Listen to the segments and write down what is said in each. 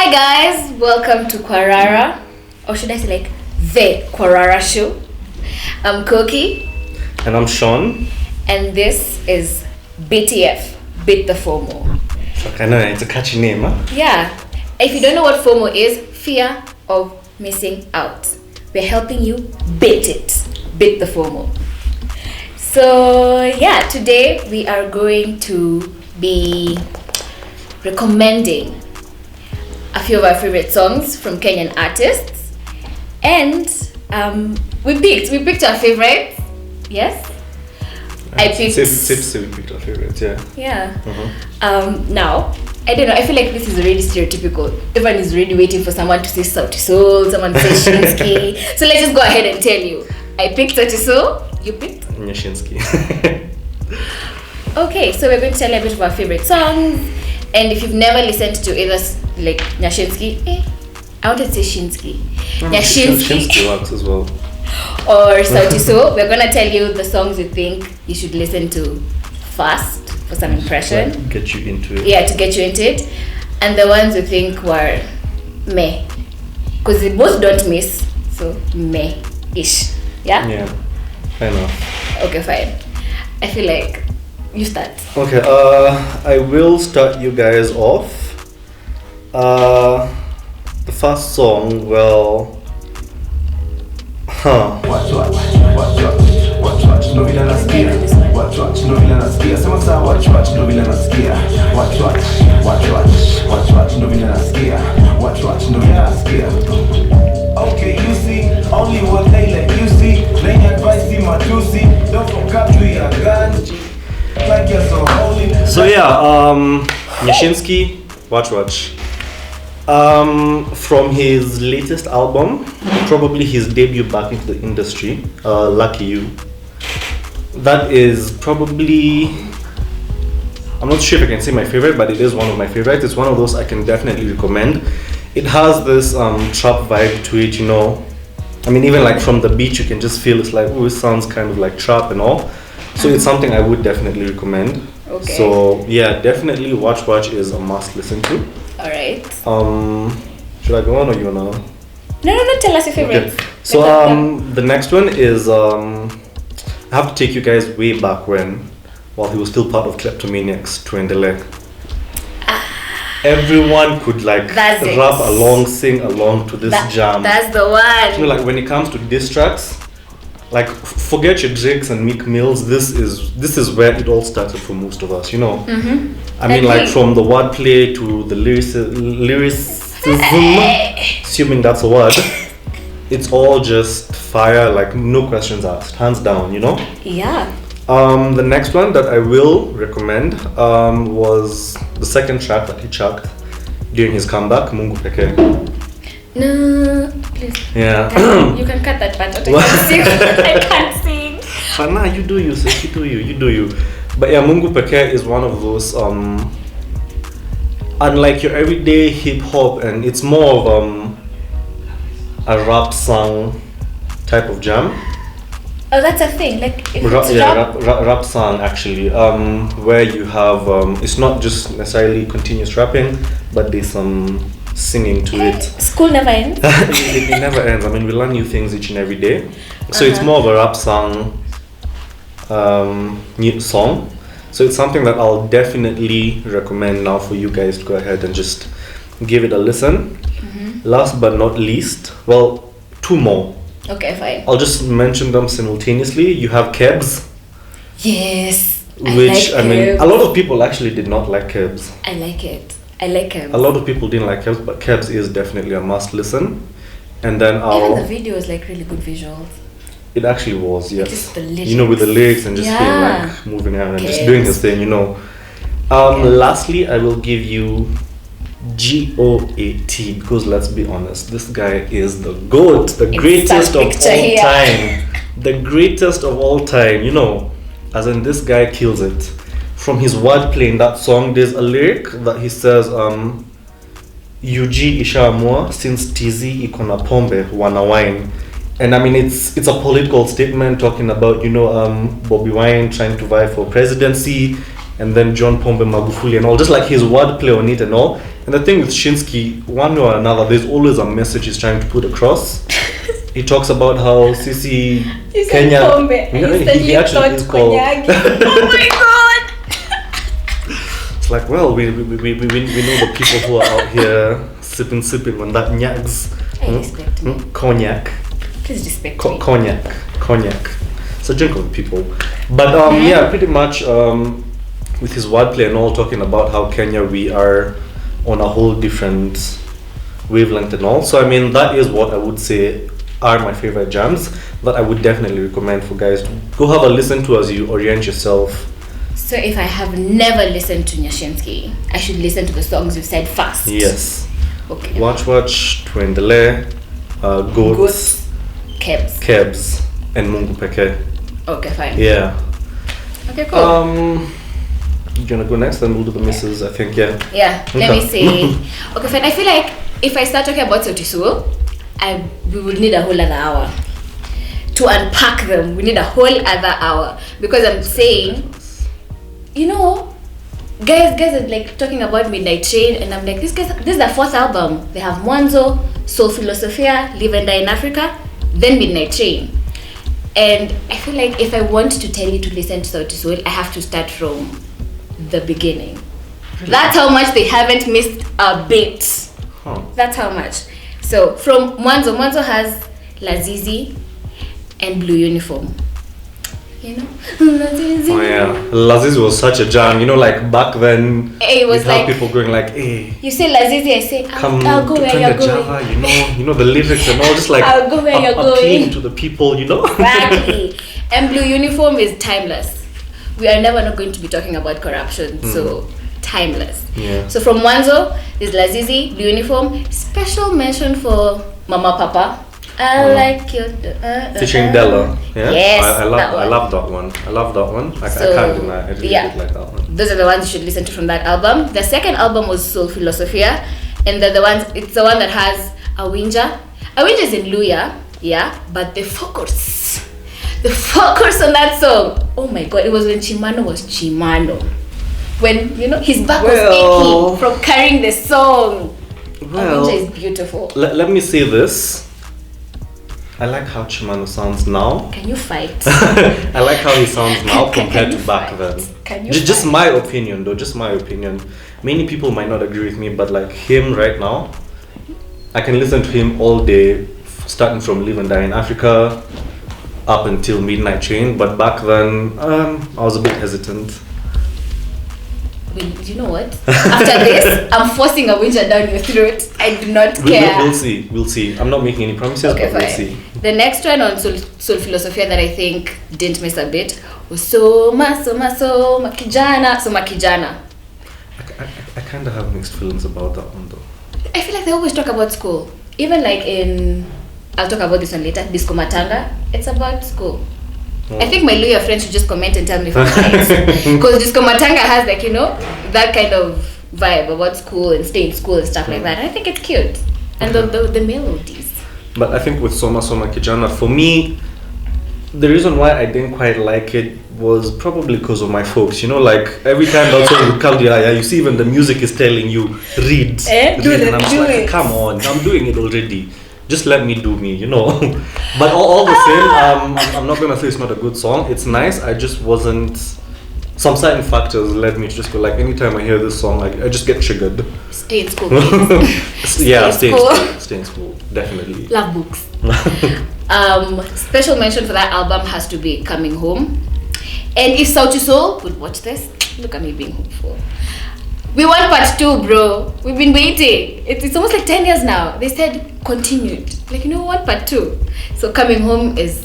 Hi guys, welcome to Qwarara, or should I say like the Qwarara show. I'm Cookie. And I'm Sean. And this is BTF, Beat the Fomo. I know, it's a catchy name, huh? Yeah. If you don't know what FOMO is, fear of missing out. We're helping you beat it. Beat the FOMO. So yeah, today we are going to be recommending a few of our favorite songs from Kenyan artists, and we picked our favorites. Yes, I picked. We picked our favorites. Yeah. Yeah. Mm-hmm. Now I don't know. I feel like this is already stereotypical. Everyone is already waiting for someone to say Sauti Sol, someone to say Nyashinski. So let's just go ahead and tell you. I picked Sauti Sol. You picked Nyashinski. Okay, so we're going to tell you a bit of our favorite songs. And if you've never listened to either like Nyashinski, I wanted to say Shinsky. Nyashinski works as well. Or Sauti Sol, we're going to tell you the songs you think you should listen to first for some impression. To get you into it. Yeah, to get you into it. And the ones you think were meh. Because they both don't miss, so meh-ish. Yeah? Yeah, fair enough. Okay, fine. I feel like you start. Okay, I will start you guys off. The first song, well, Watch, no vile nasikia. Watch, no vile nasikia. Sema saa watch, no vile nasikia. Watch, no vile nasikia. Watch, no vile nasikia. Okay, you see, only what they let you see. They advise you my juicy. Don't forget to your gun. Like you're so holy. so yeah, Nyashinski, watch. From his latest album, probably his debut back into the industry, Lucky You. That is probably, I'm not sure if I can say my favorite, but it is one of my favorites. It's one of those I can definitely recommend. It has this trap vibe to it, you know. I mean, even like from the beat, you can just feel it's like, oh, it sounds kind of like trap and all. So it's something I would definitely recommend. Okay. So yeah, definitely Watch is a must listen to. Alright. Should I go on or you now? No, tell us your favorites. Okay. So the next one is I have to take you guys way back while he was still part of Kleptomaniacs, Tuendele. Everyone could like rap along, sing along to this jam. That's the one. You know, like when it comes to diss tracks, like forget your Drakes and Meek Mills. This is where it all started for most of us, you know. Mm-hmm. I mean, like from the wordplay to the lyricism, assuming that's a word. It's all just fire, like no questions asked, hands down, you know. Yeah. The next one that I will recommend was the second track that he chucked during his comeback, Mungu Peke. No, please. Yeah. You can cut that part out. I can't sing. But nah, you do you, sis. You do you. But yeah, Mungu Peke is one of those, unlike your everyday hip hop, and it's more of a rap song type of jam. Oh, that's a thing. Like if rap song actually, where you have it's not just necessarily continuous rapping, but there's some singing to it. School never ends. It never ends. I mean, we learn new things each and every day. So it's more of a rap song, new song. So it's something that I'll definitely recommend now for you guys to go ahead and just give it a listen. Mm-hmm. Last but not least, well, two more. Okay, fine. I'll just mention them simultaneously. You have Kebs. Yes. Which, I mean, a lot of people actually did not like Kebs. I like it. I like Kebs. A lot of people didn't like Kebs, but Kebs is definitely a must listen. And then even the video is like really good visuals. It actually was, yes. Just the lyrics. You know, with the lyrics and just being like moving around and just doing his thing, you know. Lastly, I will give you GOAT, because let's be honest, this guy is the GOAT, the greatest of all time. The greatest of all time, you know. As in, this guy kills it. From his wordplay in that song, there's a lyric that he says, UG ishaamua since TZ iko na pombe wana wine. And I mean, it's a political statement talking about, you know, Bobi Wine trying to vie for presidency, and then John Pombe Magufuli and all, just like his wordplay on it and all. And the thing with Shinsky, one way or another, there's always a message he's trying to put across. He talks about how Sisi Kenya. He actually is called. Oh my god! It's like, well, we know the people who are out here sipping on that nyags. I respect me. Cognac. Please respect me. Cognac. So drink with people. But yeah, pretty much with his wordplay and all, talking about how Kenya, we are on a whole different wavelength and all. So I mean, that is what I would say are my favorite jams that I would definitely recommend for guys to go have a listen to as you orient yourself. So if I have never listened to Nyashinski, I should listen to the songs you said first. Yes. Okay. Watch, Twendele, Goats, Kebs, and Mungu Peke. Okay, fine. Yeah. Okay, cool. You gonna go next, then we'll do the misses, I think, yeah. Yeah, let me see. Okay, fine. I feel like if I start talking about Sauti Sol, we would need a whole other hour. To unpack them, we need a whole other hour. Because I'm saying, you know, guys are like talking about Midnight Train, and I'm like, this is their fourth album. They have Mwanzo, Soul Philosophia, Live and Die in Africa, then Midnight Train. And I feel like if I want to tell you to listen to Sauti Sol, I have to start from the beginning. That's how much they haven't missed a bit. That's how much. So from Mwanzo has Lazizi and Blue Uniform. You know? Lazizi. Oh yeah. Lazizi was such a jam. You know, like back then, it was like people going like, hey. You say Lazizi, I say, I'll go where you're going. Java, you know the lyrics and all, just like I'll go where you're going. To the people, you know? Exactly. And Blue Uniform is timeless. We are never not going to be talking about corruption, so timeless. Yeah. So from Mwanzo, there's Lazizi, Blue Uniform. Special mention for Mama Papa. I like you. Featuring Della. Yeah? Yes. I love that one. I can't deny. I really did like that one. Those are the ones you should listen to from that album. The second album was Soul Philosophia, and it's the one that has Awinja. Awinja is in Luya, yeah, but the focus on that song, oh my god, it was when Chimano was Chimano. When, you know, his back was aching from carrying the song. Awinja is beautiful. Let me say this. I like how Chimano sounds now. Can you fight? I like how he sounds now compared to back then. Can you just my opinion though, just my opinion. Many people might not agree with me, but like him right now, I can listen to him all day, starting from Live and Die in Africa up until Midnight Train. But back then, I was a bit hesitant. You know what? After this, I'm forcing a winter down your throat. I do not care. We'll see. I'm not making any promises, okay, but fine. we'll see. The next one on Soul Philosophia that I think didn't miss a bit was Soma Kijana. I kind of have mixed feelings about that one though. I feel like they always talk about school. Even like I'll talk about this one later, Disco Matanga, it's about school. I think my lawyer friends should just comment and tell me if I'm right. Because Disco Matanga has like, you know, that kind of vibe about school and staying in school and stuff like that. And I think it's cute. And the melodies. But I think with Soma Kijana, for me, the reason why I didn't quite like it was probably because of my folks. You know, like every time that song would come, you see even the music is telling you, read. And I'm just like, come on, I'm doing it already. Just let me do me, you know. But all the same, I'm not gonna say it's not a good song. It's nice. I just wasn't. Some certain factors led me to just go like, anytime I hear this song, like I just get triggered. Stay in school, please. Stay in school, definitely. Love books. Special mention for that album has to be Coming Home. And if Sauti Sol would watch this, look at me being hopeful. We want part 2, bro. We've been waiting. It's almost like 10 years now. They said continued. Like, you know, we want part 2. So Coming Home is,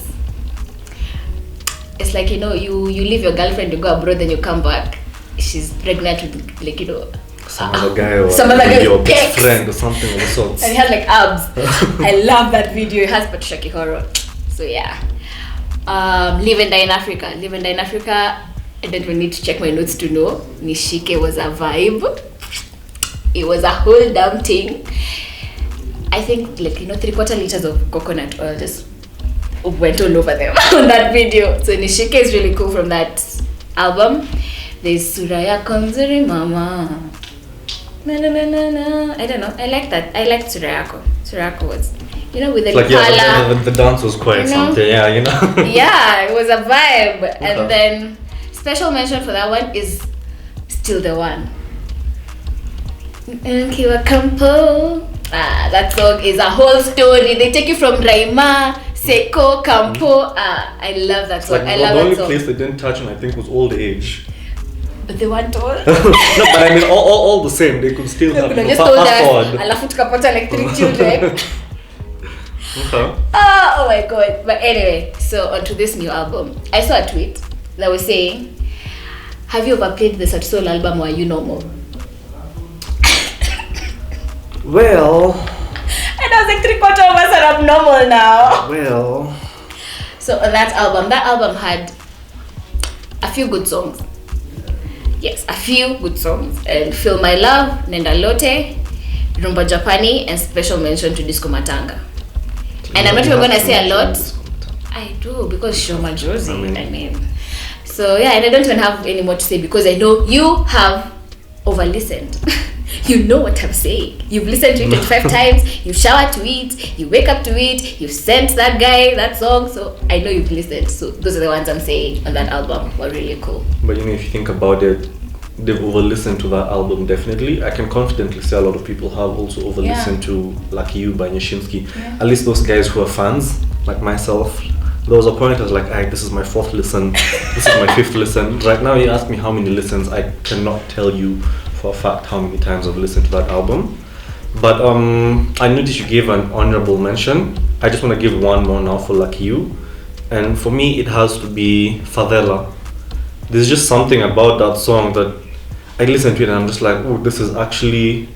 it's like, you know, you leave your girlfriend, you go abroad, then you come back. She's pregnant with, like, you know, some other guy your best friend or something of the sort. And he has like abs. I love that video. It has Patricia Kihoro. So yeah. Live and Die in Africa. I don't even need to check my notes to know. Nishike was a vibe. It was a whole damn thing. I think, like, you know, 3/4 liters of coconut oil just went all over them on that video. So Nishike is really cool from that album. There's Suraya Konzuri Mama. No, no, no, no, no. I don't know. I like that. I liked Surako. Surako was, with the Like Impala. the dance was quite something. Yeah, Yeah, it was a vibe. Okay. And then special mention for that one is Still the One. Nkiwa Kampo. That song is a whole story. They take you from Raima, Seko, Kampo. I love that song. Like, I love the that only song. place they didn't touch on, I think, was old age. But they want all. No, but I mean, all the same, they could still have Just fast told us, forward. alafu tukapata like 3 children. Okay. Oh my god. But anyway, so onto this new album. I saw a tweet that was saying, have you ever played the Sauti Sol album or are you normal? Well, And I was like, 3/4 of us are abnormal now. well. So on that album had a few good songs. Yes, a few good songs. And Feel My Love, Nenda Lote, Rumba Japani, and special mention to Disco Matanga. And I'm not even gonna say a lot. I do, because Shoma Josie, I mean. So yeah, and I don't even have any more to say because I know you have over-listened. You know what I'm saying. You've listened to it 25 times, you shower to it, you wake up to it, you've sent that guy that song, so I know you've listened. So those are the ones I'm saying on that album were really cool. But if you think about it, they've over-listened to that album, definitely. I can confidently say a lot of people have also over-listened to Lucky You by Nyashinski. Yeah. At least those guys who are fans, like myself. There was a point I was like, this is my 4th listen, this is my 5th listen. Right now you ask me how many listens, I cannot tell you for a fact how many times I've listened to that album. But I noticed you gave an honorable mention. I just want to give one more now for Lucky You. And for me, it has to be Favela. There's just something about that song that I listen to it and I'm just like, oh, this is actually...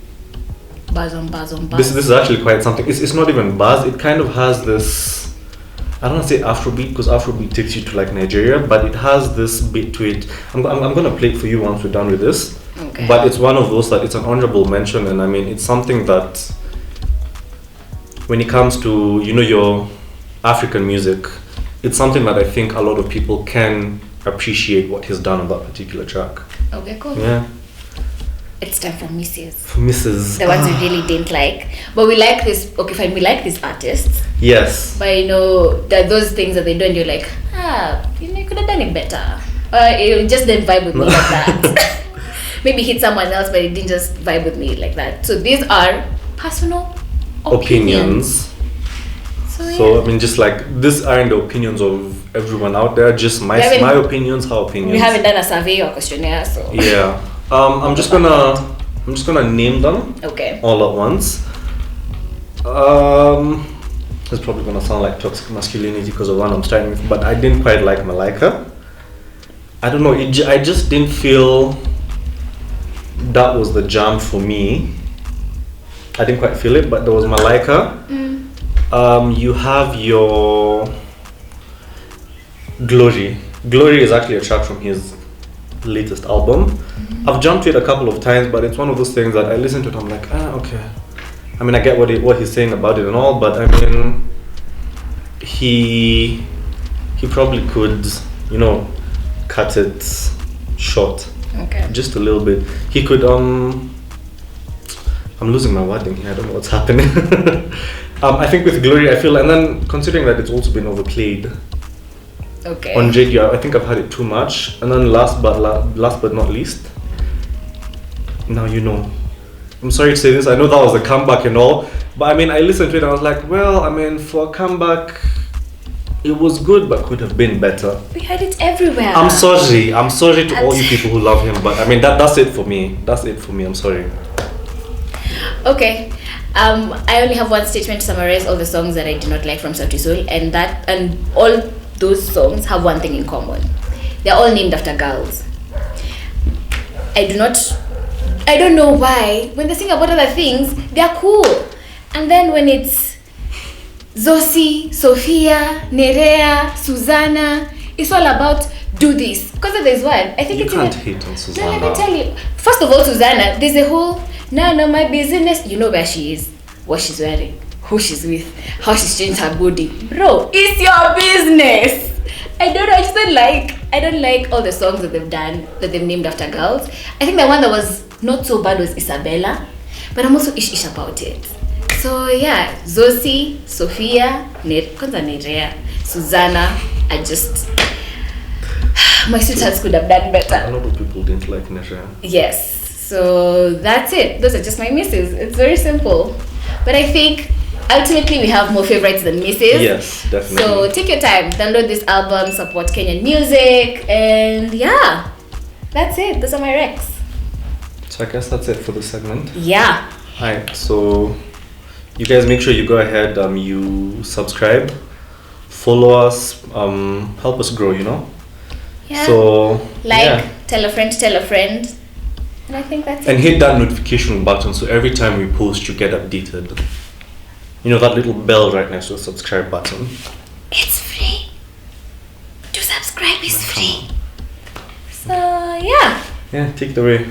Buzz on buzz on buzz. This is actually quite something. It's not even buzz, it kind of has this... I don't want to say Afrobeat because Afrobeat takes you to like Nigeria, but it has this bit to it. I'm going to play it for you once we're done with this. Okay. But it's one of those that it's an honorable mention, and I mean it's something that when it comes to your African music, it's something that I think a lot of people can appreciate what he's done on that particular track. Okay, cool. Yeah. It's time for Mrs. For Mrs. The ones we really didn't like. But we like this, okay fine, we like these artists. Yes. But that those things that they do and you're like, you could have done it better. It just didn't vibe with me like that. Maybe hit someone else, but it didn't just vibe with me like that. So these are personal opinions. So I mean, just like these aren't the opinions of everyone out there. Just my opinions, her opinions. We haven't done a survey or questionnaire, so yeah. I'm just gonna name them. Okay. All at once. It's probably gonna sound like toxic masculinity because of one I'm starting with, but I didn't quite like Malika. I don't know. I just didn't feel that was the jam for me. I didn't quite feel it, but there was Malika. You have your Glory. Glory is actually a track from his latest album. I've jumped to it a couple of times, but it's one of those things that I listen to it, I'm like, okay. I mean, I get what he's saying about it and all, but I mean, he probably could, cut it short. Okay. Just a little bit. He could, I'm losing my wording here, I don't know what's happening. I think with Glory, I feel, and then considering that it's also been overplayed. Okay. On JQ, I think I've had it too much. And then last but not least, now I'm sorry to say this, I know that was a comeback and all, but I mean, I listened to it and I was like, well, I mean, for a comeback, it was good, but could have been better. We had it everywhere. I'm sorry to all you people who love him, but I mean, that's it for me. I'm sorry. Okay. I only have one statement to summarize all the songs that I did not like from Sauti Sol, and all those songs have one thing in common. They're all named after girls. I don't know why. When they sing about other things, they're cool. And then when it's Zosi, Sophia, Nerea, Susanna, it's all about do this. Because there's one. I think You it's can't hate on Susanna. No, let me tell you. First of all, Susanna, there's a whole none of my business. You know where she is, what she's wearing, who she's with, how she's changed her body. Bro, it's your business. I don't know, I I don't like all the songs that they've done that they've named after girls. I think the one that was not so bad was Isabella, but I'm also ish about it. So yeah, Zosi, Sophia, Kwanza Nerea, Susanna, I just my sweethearts could have done better. A lot of people didn't like Nerea. Yes. So that's it. Those are just my misses. It's very simple. But I think ultimately we have more favorites than misses. Yes, definitely. So take your time, download this album, support Kenyan music, and yeah, that's it. Those are my recs. So I guess that's it for the segment. Yeah. Alright, so you guys make sure you go ahead, you subscribe, follow us, help us grow, you know? Yeah. So tell a friend, and I think that's and it. hit that notification button so every time we post you get updated. You know that little bell right next to the subscribe button. It's free. To subscribe is free. So yeah. Yeah, take it away.